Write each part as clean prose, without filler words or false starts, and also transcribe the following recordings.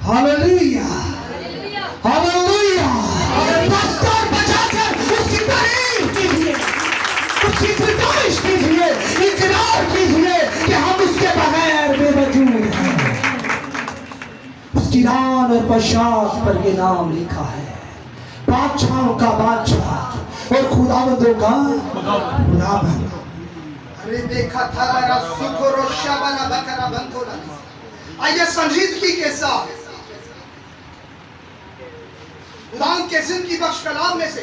Hallelujah hallelujah. Dastak बजाकर उसकी तारीफ कीजिए, उसकी सिफारिश कीजिए, इकरार कीजिए कि हम उसके बगैर बेवजूद हैं। उसकी रान और बशात पर ये नाम लिखा है, बादशाहों का बादशाह और खुदावंदों का खुदावंद। अरे देखा था मेरा सुखो रोशा बना बकरा बंकोला। आइए संजीदगी के साथ खुदावंद के जिंदगी बख्श कलाम में से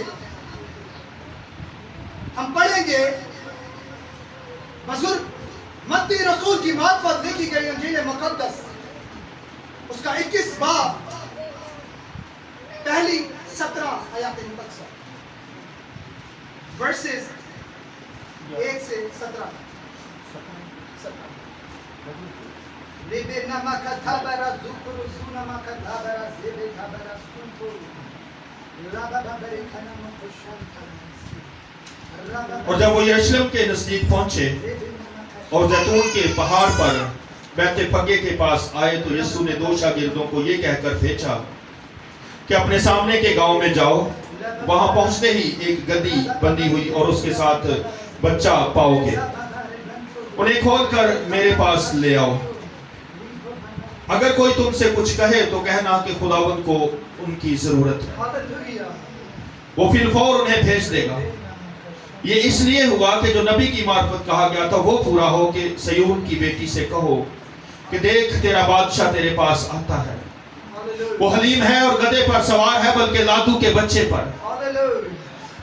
हम पढ़ेंगे बुजुर्ग मत्ती रसूल की मार्फत लिखी गई इंजील मुकद्दस उसका 21 बाब पहली 17 आयत मुकद्दस वर्सेस 1 से 17। लेबे नमक थाबरा जुकुरु सुनमा थाबरा जेबे थाबरा सुनको लाबा बरे खाना मखुशान। और जब वो यरूशलेम के नजदीक पहुंचे और जैतून के पहाड़ पर बैठे फगे के पास आए तो यीशु ने 2 शागिर्दों को ये कहकर भेजा कि अपने सामने के गांव में जाओ, वहां पहुंचते ही एक गद्दी बंधी हुई और उसके साथ बच्चा पाओगे, उन्हें खोलकर मेरे पास ले आओ। अगर कोई तुमसे कुछ कहे तो कहना कि खुदावंद को उनकी जरूरत है, वो फिलफौर उन्हें भेज देगा। ये इसलिए हुआ कि जो नबी की मार्फत कहा गया था वो पूरा हो कि सयून की बेटी से कहो कि देख तेरा बादशाह तेरे पास आता है, वो हलीम है और गधे पर सवार है, बल्कि लादू के बच्चे पर।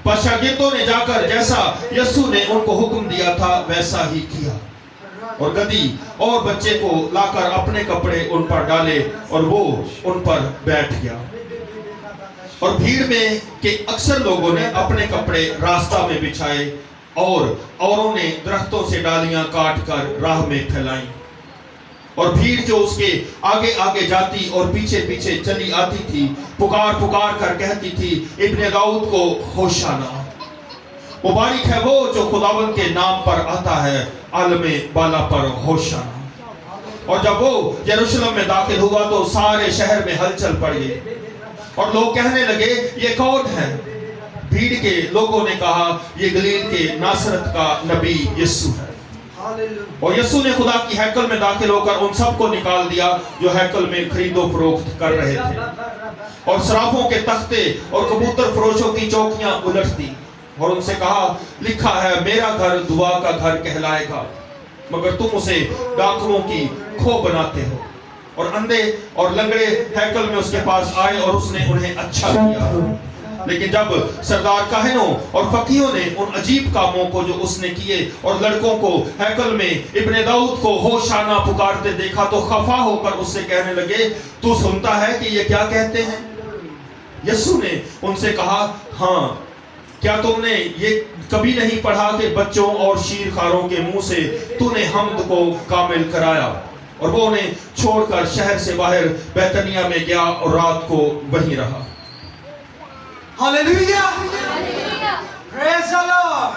पर शागिर्दों ने जाकर जैसा यीशु ने उनको हुक्म दिया था वैसा ही किया और गधी और बच्चे को लाकर अपने कपड़े उन पर डाले और वो उन पर बैठ गया। और भीड़ में के अक्सर लोगों ने अपने कपड़े रास्ता में बिछाए और औरों ने दरख्तों से डालियां काट कर राह में फैलाई। और भीड़ जो उसके आगे आगे जाती और पीछे पीछे चली आती थी पुकार पुकार कर कहती थी, इब्ने दाऊद को होशाना, मुबारक है वो जो खुदावंद के नाम पर आता है, आलमे बाला पर होशाना। और जब वो यरूशलेम में दाखिल हुआ तो सारे शहर में हलचल पड़ गई और लोग कहने लगे ये कौन है? भीड़ के लोगों ने कहा ये गलील के नासरत का नबी यीशु है। और यीशु ने खुदा की हैकल में दाखिल होकर उन सबको निकाल दिया जो हैकल में खरीदो फरोख्त कर रहे थे और सराफों के तख्ते और कबूतर फरोशों की चौकियां उलट दी और उनसे कहा, लिखा है मेरा घर दुआ का घर कहलाएगा, मगर तुम उसे डाकुओं की खो बनाते हो। और अंधे और लंगड़े हैकल में उसके पास आए और उसने उन्हें अच्छा किया। लेकिन जब सरदार काहिनों और फकीहों ने उन अजीब कामों को जो उसने किए और लड़कों को हैकल में इब्ने दाऊद को होशाना पुकारते देखा तो खफा होकर उससे कहने लगे, तू सुनता है कि ये क्या कहते हैं? यीशु ने उनसे कहा, हाँ, क्या तुमने ये कभी नहीं पढ़ा कि बच्चों और शीरखारों के मुंह से तूने हमद को कामिल कराया? और वो उन्हें छोड़कर शहर से बाहर बैतनिया में गया और रात को वहीं रहा। Hallelujah praise the lord.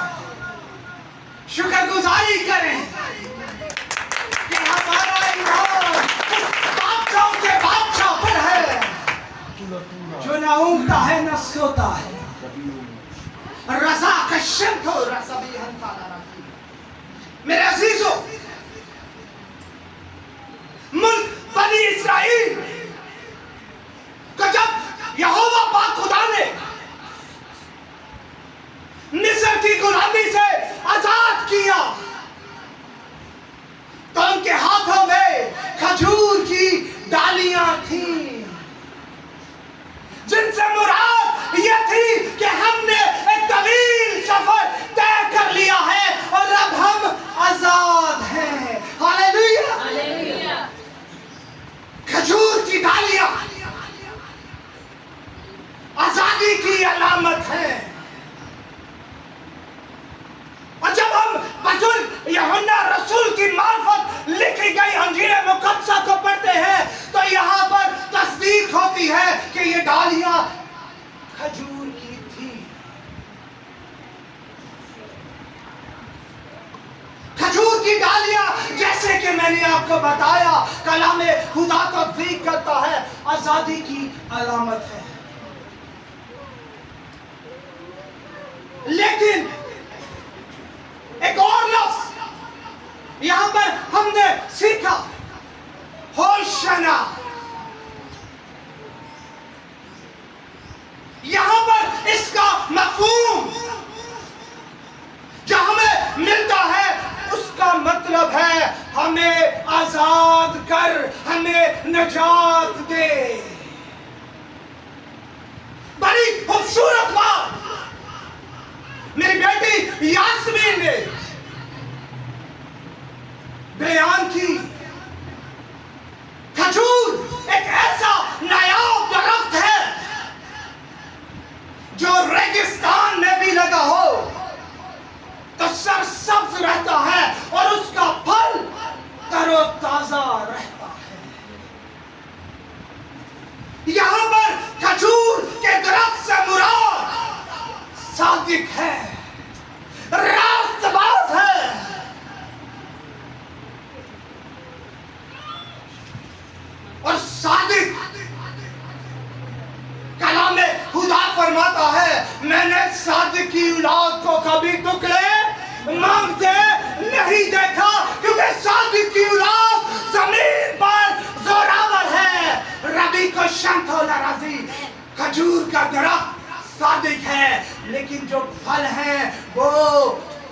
शुक्रगुजारी करें कि हमारा ईमान उस बादशाह के बादशाह पर है जो ना ऊँगता है ना सोता है। रज़ा का शब्द हो रज़ा भी हंता रखी। मेरे अजीजों, मुल्क बनी इस्राइल को जब यहोवा पाक खुदा ने मिस्र की गुलामी से आजाद किया तो उनके हाथों में खजूर की डालियां थी जिनसे मुराद ये थी कि हमने एक तवील सफर तय कर लिया है और अब हम आजाद हैं। Hallelujah hallelujah. खजूर की डालियां आजादी की अलामत है। और जब हम बुजुर्ग यूहन्ना रसूल की मार्फत लिखी गई अंजील मुकद्दसा को पढ़ते हैं तो यहाँ पर तस्दीक होती है कि ये डालियां खजूर की थी। खजूर की डालियां, जैसे कि मैंने आपको बताया, कलाम खुदा तस्दीक करता है आजादी की अलामत है। लेकिन एक और लफ्ज यहां पर हमने सीखा, होशाना। यहां पर इसका मफहूम जो हमें मिलता है उसका मतलब है हमें आजाद कर, हमें निजात दे। बड़ी खूबसूरत बात मेरी बेटी यास्मीन ने बयान की। खजूर एक ऐसा नायाब दरख्त है जो रेगिस्तान में भी लगा हो तो सरसब्ज रहता है और उसका फल तरोताजा रहता है। यहां पर खजूर के दरख्त से मुराद सादिक है, रास्तबाज है। और सादिक कलाम में खुदा फरमाता है, मैंने सादिक की औलाद को कभी टुकड़े मांगते नहीं देखा, क्योंकि सादिक की औलाद जमीन पर जोरावर है। रबी को शंतो नाराजी, खजूर का दरख्त सादिक है, लेकिन जो फल हैं वो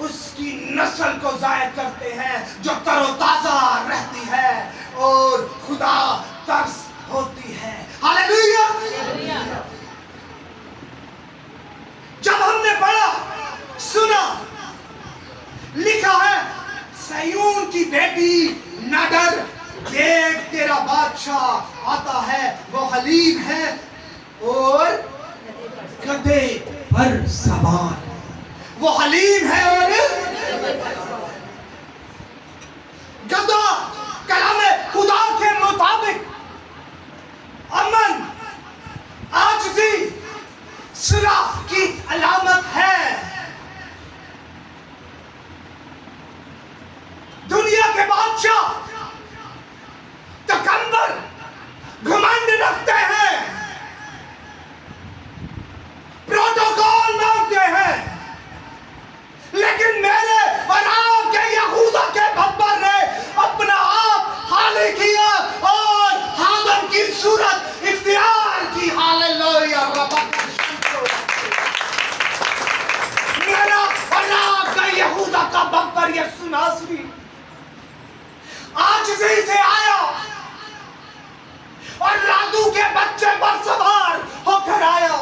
उसकी नस्ल को जाहिर करते हैं जो तरोताजा रहती है और खुदा तरस होती है। हालेलुया। जब हमने पढ़ा, सुना, लिखा है, सयून की बेटी न डर, देख तेरा बादशाह आता है, वो हलीम है और गधे पर सवार। वो हलीम है और गधा कलाम खुदा के मुताबिक अमन, आजिज़ी, सुलह की अलामत है। दुनिया के बादशाह तकब्बुर, घमंड रखते हैं, प्रोटोकॉल मांगते हैं, लेकिन मेरे और आपके यहूदा के बब्बर ने अपना आप हाले किया और हादम की सूरत इख्तियार की। हालेलुया। मेरा और आपका यहूदा का बब्बर यीशु नासरी आजिज़ी से आया और लादू के बच्चे पर सवार होकर आया।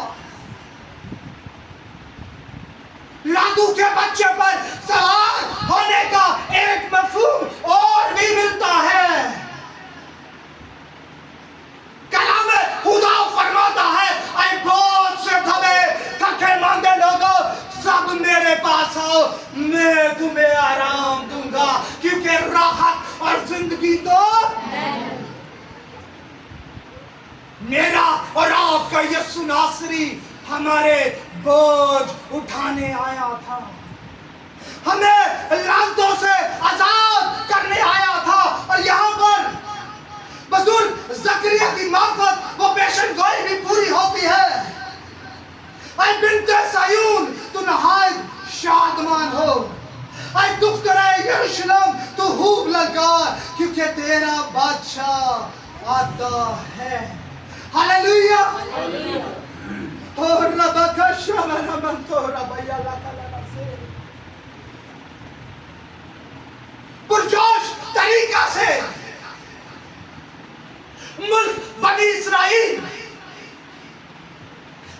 लादू के बच्चे पर सवार होने का एक मफहूम और भी मिलता है। कलाम खुदा फरमाता है, ऐ बहुत से दबे थके मांदे लोगों, सब मेरे पास आओ, मैं तुम्हें आराम दूंगा, क्योंकि राहत और जिंदगी तो मेरा और आपका यीशु नासरी हमारे बोझ उठाने आया था, हमें लांतों से आजाद करने आया था। और यहाँ पर बुजुर्ग ज़करिया की मार्फत वो पेशन गोई भी पूरी होती है। ऐ बिन्ते सयून, तू नहायत शादमान हो, ऐ दुख्तरे यरूशलेम, तू खूब लगा, क्योंकि तेरा बादशाह आता है। हालेलुया। और रबका शमना मन तो रबया लका से पुरजोश तरीका से मुल्क बनी इस्राइल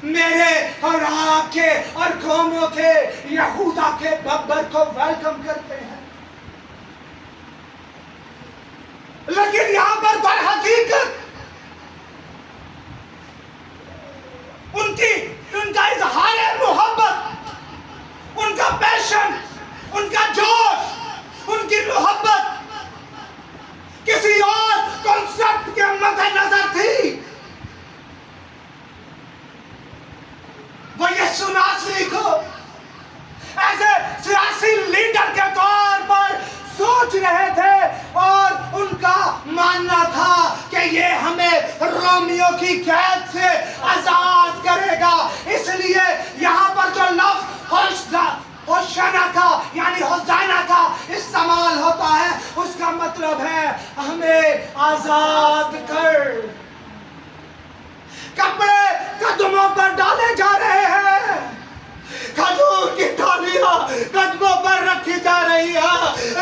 मेरे और आपके और कौमों के यहूदा के बब्बर को वेलकम करते हैं। लेकिन यहां पर दर हकीकत उनका इजहार मोहब्बत, उनका पैशन, उनका जोश, उनकी मोहब्बत किसी और कॉन्सेप्ट के मद्देनजर थी। वो यीशु नासरी को ऐसे सियासी लीडर के तौर पर सोच रहे थे और उनका मानना था रोमियो की कैद से आजाद करेगा। इसलिए यहाँ पर जो लफ्ज होशाना का यानी होसाना का इस्तेमाल होता है, उसका मतलब है हमें आजाद कर। कपड़े कदमों पर डाले जा रहे हैं, खजूर की डालियां कदमों पर रखी जा रही है,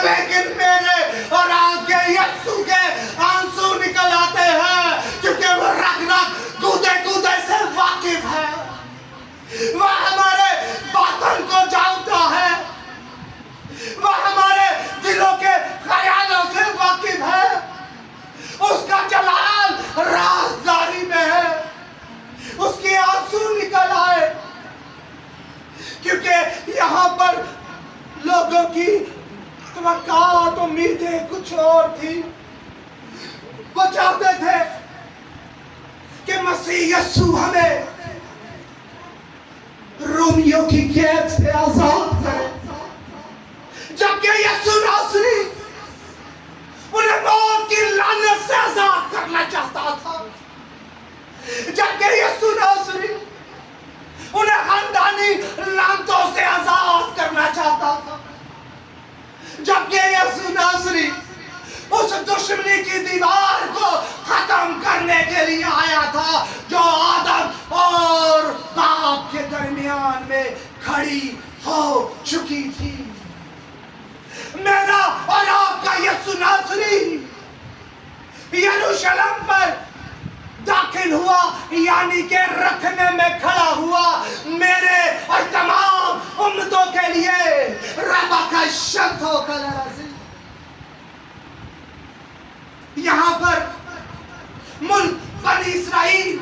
लेकिन मेरे और आपके यीशु के आंसू निकल आते हैं, क्योंकि वो रग रग कूदे कूदे से वाकिफ है। वह हमारे बातों को जानता है, वह हमारे दिलों के ख्यालों से वाकिफ है। उसका जलाल राजदारी में है, उसके आंसू निकल आए, क्योंकि यहाँ पर लोगों की तवक्कुआत उम्मीदें कुछ और थी। वो चाहते थे कि मसीह यीशु हमें रोमियो की कैद से आजाद करे, जबकि यीशु नासरी उन्हें मौत की लानत से आजाद करना चाहता था, जबकि यीशु नासरी उन्हें खानदानी लानतों से आजाद करना चाहता था, जबकि यीशु नासरी उस दुश्मनी की दीवार को खत्म करने के लिए आया था जो आदम और बाप के दरमियान में खड़ी हो चुकी थी। मेरा और आपका यीशु नासरी यरूशलेम पर दाखिल हुआ, यानी के रखने में खड़ा हुआ, मेरे और तमाम उम्मतों के लिए रबा का शब्द होकर यहाँ पर मुल्क बनी इसराइल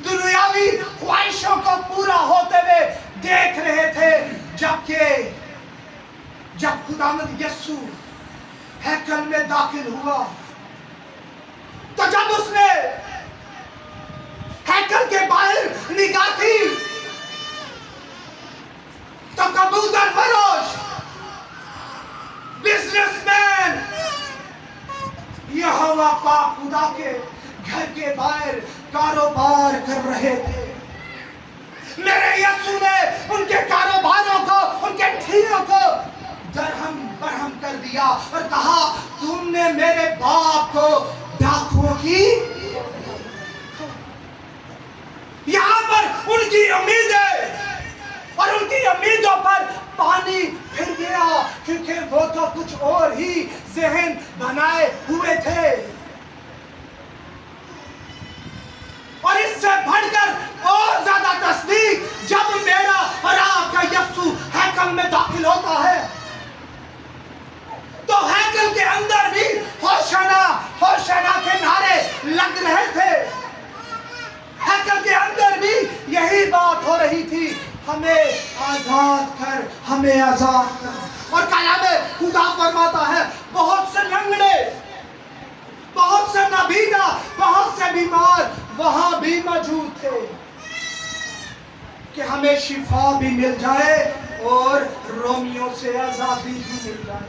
दुनियावी ख्वाहिशों को पूरा होते हुए देख रहे थे, जब खुदावंद यीशु हैकल में दाखिल हुआ, तो जब उसने हैकल के बाहर निगाह की, तो कबूतर फरोश बिजनेसमैन यहोवा पाक खुदा के घर के बाहर कारोबार कर रहे थे। मेरे यीशु ने उनके कारोबारों को, उनके ठेलों को दरहम बरहम कर दिया और कहा, तुमने मेरे बाप को डाकुओं की। यहाँ पर उनकी उम्मीदें और उनकी उम्मीदों पर पानी फिर गया, क्योंकि वो तो कुछ और ही ज़हन बनाए हुए थे। और इससे बढ़कर और ज्यादा तस्दीक जब मेरा और आपका यीशु हैकल में दाखिल होता है, तो हैकल के अंदर भी होशाना होशाना के नारे लग रहे थे। हैकल के अंदर भी यही बात हो रही थी, हमें आजाद कर, हमें आजाद कर। और कलामे खुदा फरमाता है, बहुत से लंगड़े, बहुत से नाबीना, बहुत से बीमार वहां भी मौजूद थे कि हमें शिफा भी मिल जाए और रोमियो से आजादी भी मिल जाए।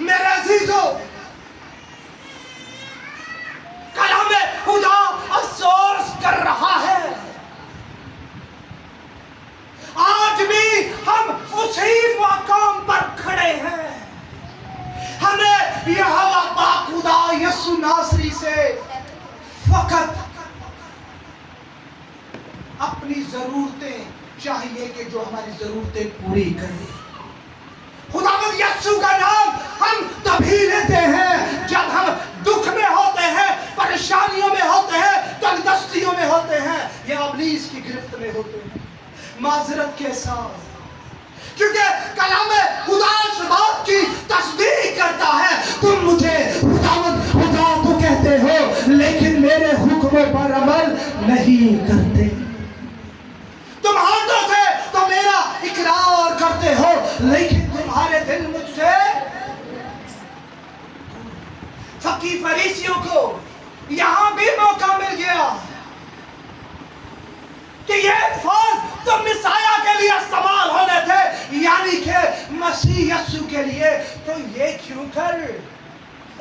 मेरे अजीजों, कलामे खुदा अफसोस कर रहा है, आज भी हम उसी मकाम पर खड़े हैं। हमें यहोवा पाक खुदा यीशु नासरी से फकत अपनी जरूरतें चाहिए कि जो हमारी जरूरतें पूरी करे। खुदावंद यीशु का नाम हम तभी लेते हैं जब हम दुख में होते हैं, परेशानियों में होते हैं, तंगदस्तियों में होते हैं या इब्लीस की गिरफ्त में होते हैं, माजरत के साथ। क्योंकि कलाम खुदा इस बात की तस्दीक करता है, तुम मुझे खुदावंद खुदा तो कहते हो लेकिन मेरे हुक्मों पर अमल नहीं करते। तुम हाथों से तो मेरा इकरार करते हो लेकिन तुम्हारे दिल मुझसे। फकीर फरीसियों को यहां भी मौका मिल गया कि ये अल्फाज तो मिसाया के लिए इस्तेमाल होने थे, यानी कि मसीह यीशु के लिए, तो ये क्यों कर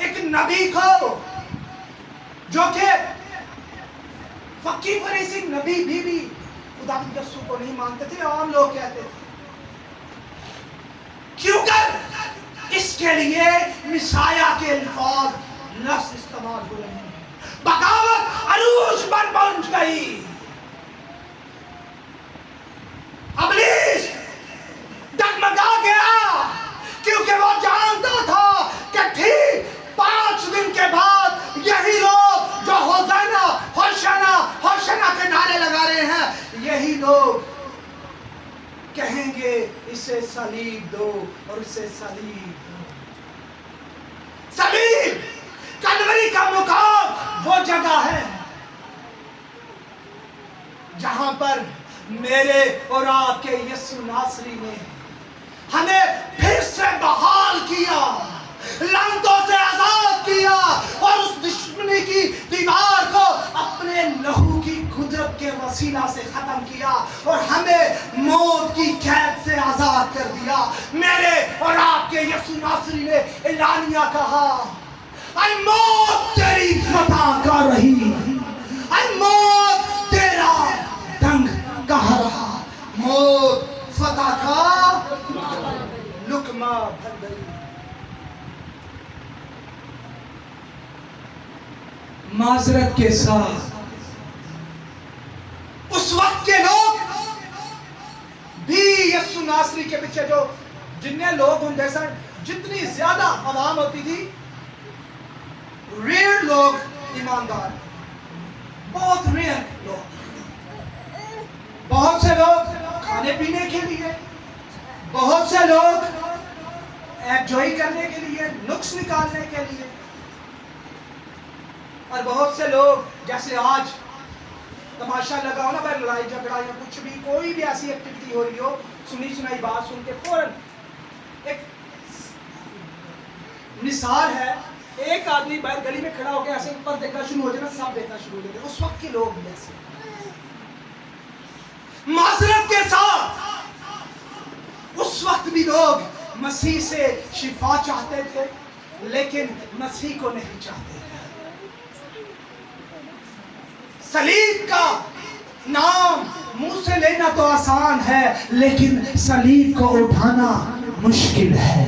एक नबी को जो कि फकीर फरीसी नबी बीबी खुदा यीशु को नहीं मानते थे, आम लोग कहते थे। क्यों कर इसके लिए मिसाया के अल्फाज लफ्ज इस्तेमाल हो रहे हैं। बगावत अरूज पर पहुंच गई। इब्लीस डगमगा गया क्योंकि वो जानता था कि ठीक 5 दिन के बाद यही लोग जो होशाना होशाना होशाना के नारे लगा रहे हैं, यही लोग कहेंगे इसे सलीब दो और इसे सलीब दो। सलीब कलवरी का मुकाम वो जगह है जहां पर मेरे और आपके यीशु नासरी ने हमें फिर से बहाल किया, लानतों से आजाद किया और उस दुश्मनी की दीवार को अपने लहू की कुदरत के वसीला से खत्म किया और हमें मौत की कैद से आजाद कर दिया। मेरे और आपके यीशु नासरी ने एलानिया कहा, ऐ मौत तेरी फतह का रही, ऐ मौत तेरा डंग कहाँ रहा। मौत फतह का लुकमा भर गई। माजरत के साथ उस वक्त के लोग भी यीशु नासरी के पीछे जो जितने लोग होंगे सर, जितनी ज्यादा आवाम होती थी, रेयर लोग ईमानदार, बहुत रेयर लोग। बहुत से लोग खाने पीने के लिए, बहुत से लोग एंजॉय करने के लिए, नुक्स निकालने के लिए, और बहुत से लोग जैसे आज तमाशा लगा हो ना भाई, लड़ाई झगड़ा या कुछ भी, कोई भी ऐसी एक्टिविटी हो रही हो, सुनी सुनाई बात सुन के फौरन एक मिसाल है, एक आदमी बाहर गली में खड़ा हो गया ऐसे ऊपर देखना शुरू हो जाए, सब देखना शुरू हो जाए। उस वक्त के लोग भी ऐसे माजरत के साथ उस वक्त भी लोग मसीह से शिफा चाहते थे, लेकिन मसीह को नहीं चाहते। सलीब का नाम मुंह से लेना तो आसान है, लेकिन सलीब को उठाना मुश्किल है,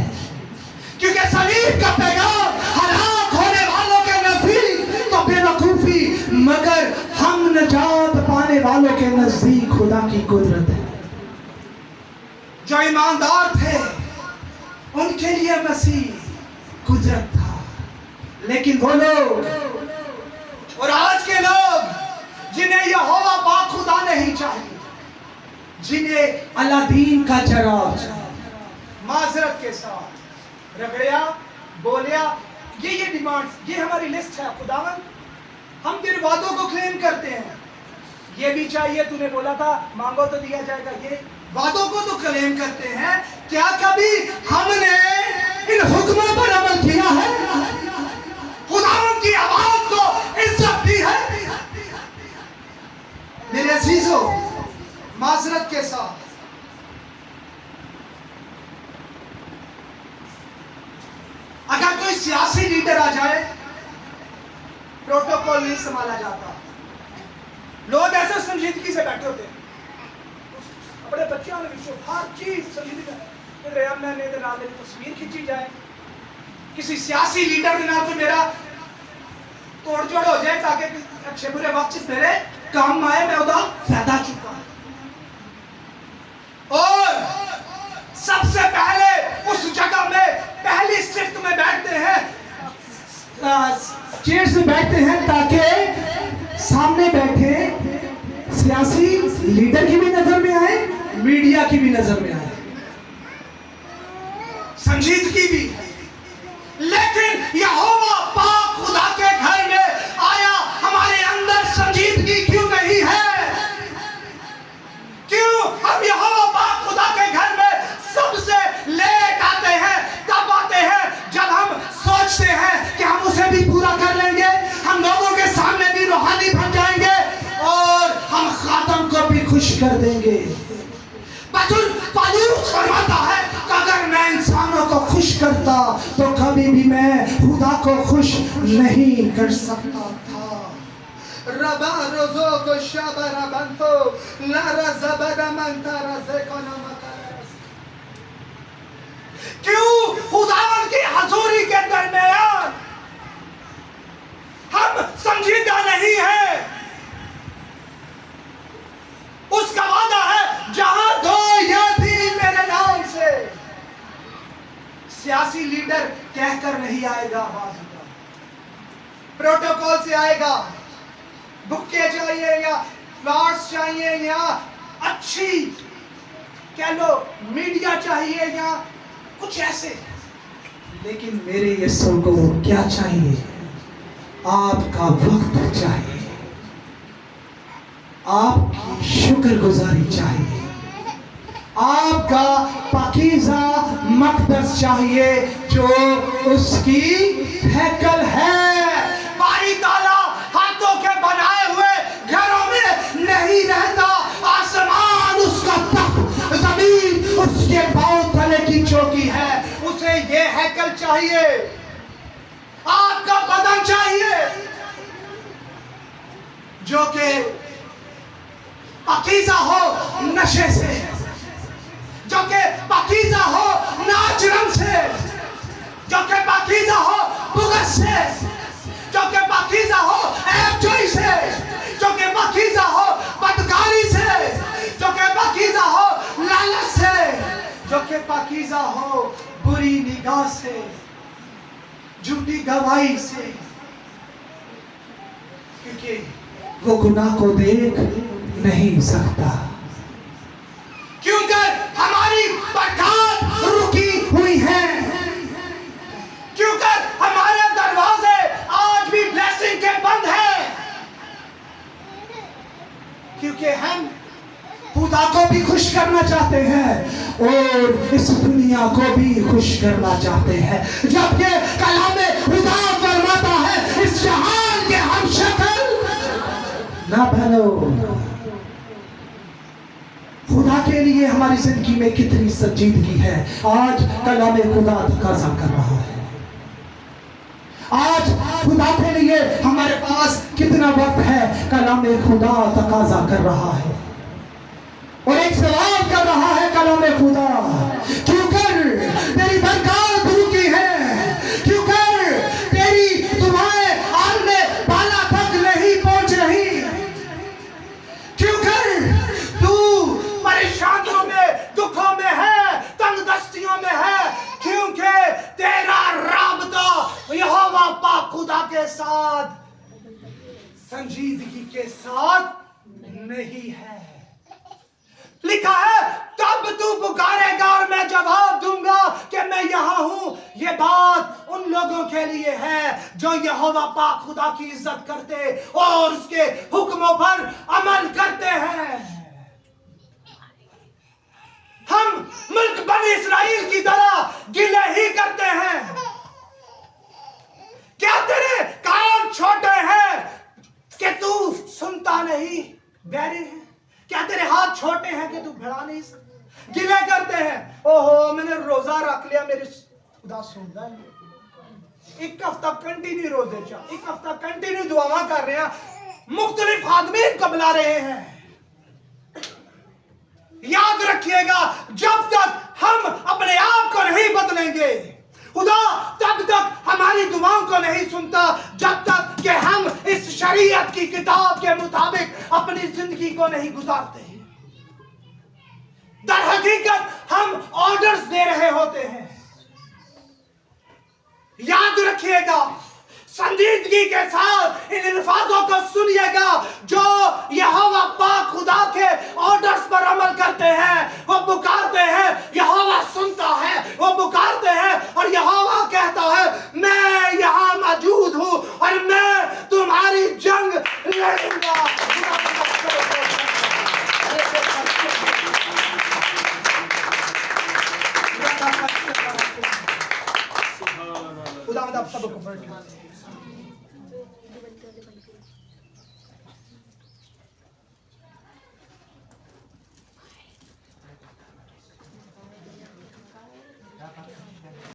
क्योंकि सलीब का पैगाम हलाक होने वालों के नजदीक तो बेवकूफी, मगर हम नजात पाने वालों के नजदीक खुदा की कुदरत है। जो ईमानदार थे उनके लिए मसीह कुदरत था, लेकिन वो लोग और आज के लोग जिन्हें यहोवा पाक खुदा नहीं चाहिए, जिन्हें अलादीन का चराग माजरत के साथ रगड़िया बोलिया, ये डिमांड्स, ये हमारी लिस्ट है। खुदावन हम तेरे वादों को क्लेम करते हैं, ये भी चाहिए, तूने बोला था मांगो तो दिया जाएगा, ये वादों को तो क्लेम करते हैं। क्या कभी हमने इन हुक्मों पर अमल किया है? खुदावन की आवाज को इज्जत दी है? मेरे अजीजों, माजरत के साथ अगर कोई सियासी लीडर आ जाए, प्रोटोकॉल नहीं संभाला जाता, लोग ऐसे संजीदगी से बैठे होते हैं, अपने बच्चों ने भी हर चीज संजीदगी मैंने मेरी तस्वीर खींची जाए, किसी सियासी लीडर के नाम पे मेरा तोड़ जोड़ हो जाए ताकि अच्छे बुरे वक्त मेरे काम आए, मैं उदा फायदा चुका। और सबसे पहले उस जगह में पहली शिफ्ट में बैठते हैं, चेयर्स में बैठते हैं ताकि सामने बैठे सियासी लीडर की भी नजर में आए, मीडिया की भी नजर में आए, संजीदगी भी। लेकिन यहोवा पाक खुदा के घर में आया, हमारे अंदर संजीदगी क्यों नहीं है? क्यों हम यहोवा पाक खुदा के घर में सबसे लेट आते हैं? तब आते हैं जब हम सोचते हैं कि हम उसे भी पूरा कर लेंगे, हम लोगों के सामने भी रूहानी बन जाएंगे और हम खातम को भी खुश कर देंगे। पौलुस फरमाता है कि अगर मैं इंसानों को खुश करता तो कभी भी मैं खुदा को खुश नहीं कर सकता था। रबा रोजो को शाबरा बंतो लारा ज़बरा मंतारा ज़ेकोना मकारास। क्यों खुदावन की हजूरी के दरमियान हम संजीदा नहीं है? उसका वादा है जहां दो या तीन मेरे नाम से। सियासी लीडर कहकर नहीं आएगा, आवाज होगा, प्रोटोकॉल से आएगा। बुक्के चाहिए या फ्लावर्स चाहिए या अच्छी कह लो मीडिया चाहिए या कुछ ऐसे, लेकिन मेरे यीशु को क्या चाहिए? आपका वक्त चाहिए, आपकी शुक्रगुजारी चाहिए, आपका पाकीज़ा मक़दस चाहिए जो उसकी हैकल है। बारी ताला हाथों के बनाए हुए घरों में नहीं रहता। आसमान उसका तख्त, जमीन उसके पांव तले की चौकी है। उसे ये हैकल चाहिए, आपका बदन चाहिए जो कि पाकीज़ा हो नशे से, जो कि पाकीज़ा हो नाच रंग से, जो कि पाकीज़ा हो बुग़्ज़ से, जो कि पाकीज़ा हो ऐबजोई से, जो कि पाकीज़ा हो बदकारी से, जो कि पाकीज़ा हो लालच से, जो कि पाकीज़ा हो बुरी निगाह से, झूठी गवाही से। क्योंकि वो गुनाह को देख नहीं सकता, क्योंकि हमारी बरकत रुकी हुई है, क्योंकि हमारे दरवाजे आज भी ब्लेसिंग के बंद हैं, क्योंकि हम खुदा को भी खुश करना चाहते हैं और इस दुनिया को भी खुश करना चाहते हैं। जबकि कलामे खुदा फरमाता है इस जहान के हम शक्ल ना बनो। खुदा के लिए हमारी जिंदगी में कितनी संजीदगी है। आज कलामे खुदा तकाजा कर रहा है। आज खुदा के लिए हमारे पास कितना वक्त है। कलामे खुदा तकाजा कर रहा है और एक सवाल कर रहा है कलामे खुदा, क्यों कर तेरी बरकत रुकी है, क्यों कर तेरी दुआएं आलने बाला तक नहीं पहुंच रही, क्यों कर तू परेशानियों में दुखों में है, तंगदस्तियों में है, क्योंकि तेरा राबता यहोवा पाक खुदा के साथ संजीदगी के साथ नहीं है। लिखा है तब तू पुकारेगा और मैं जवाब दूंगा कि मैं यहाँ हूँ। ये बात उन लोगों के लिए है जो यहोवा पाक खुदा की इज्जत करते और उसके हुक्मों पर अमल करते हैं। हम मुल्क बनी इस्राइल की तरह गिले ही करते हैं। क्या तेरे कान छोटे हैं कि तू सुनता नहीं? बैरी है क्या? तेरे हाथ छोटे हैं कि तू भिड़ा नहीं सकता? गिले करते हैं, ओहो मैंने रोजा रख लिया, मेरी खुदा सुनता है। एक हफ्ता कंटिन्यू रोजे चा, एक हफ्ता कंटिन्यू दुआवा कर रहे हैं, मुख्तलिफ आदमी को बुला रहे हैं। याद रखिएगा जब तक हम अपने आप को नहीं बदलेंगे, खुदा तब तक हमारी दुआओं को नहीं सुनता जब तक कि हम इस शरीयत की किताब के मुताबिक अपनी जिंदगी को नहीं गुजारते। दर हकीकत हम ऑर्डर्स दे रहे होते हैं। याद रखिएगा, संजीदगी के साथ इन अल्फाजों को सुनिएगा जो यहोवा पाक खुदा के ऑर्डर्स पर अमल करते हैं। वो पुकारते हैं, यहोवा सुनता है, वो पुकारते हैं और यहोवा कहता है मैं यहाँ मौजूद हूँ और मैं तुम्हारी जंग लड़ूंगा। खुदा आप सबको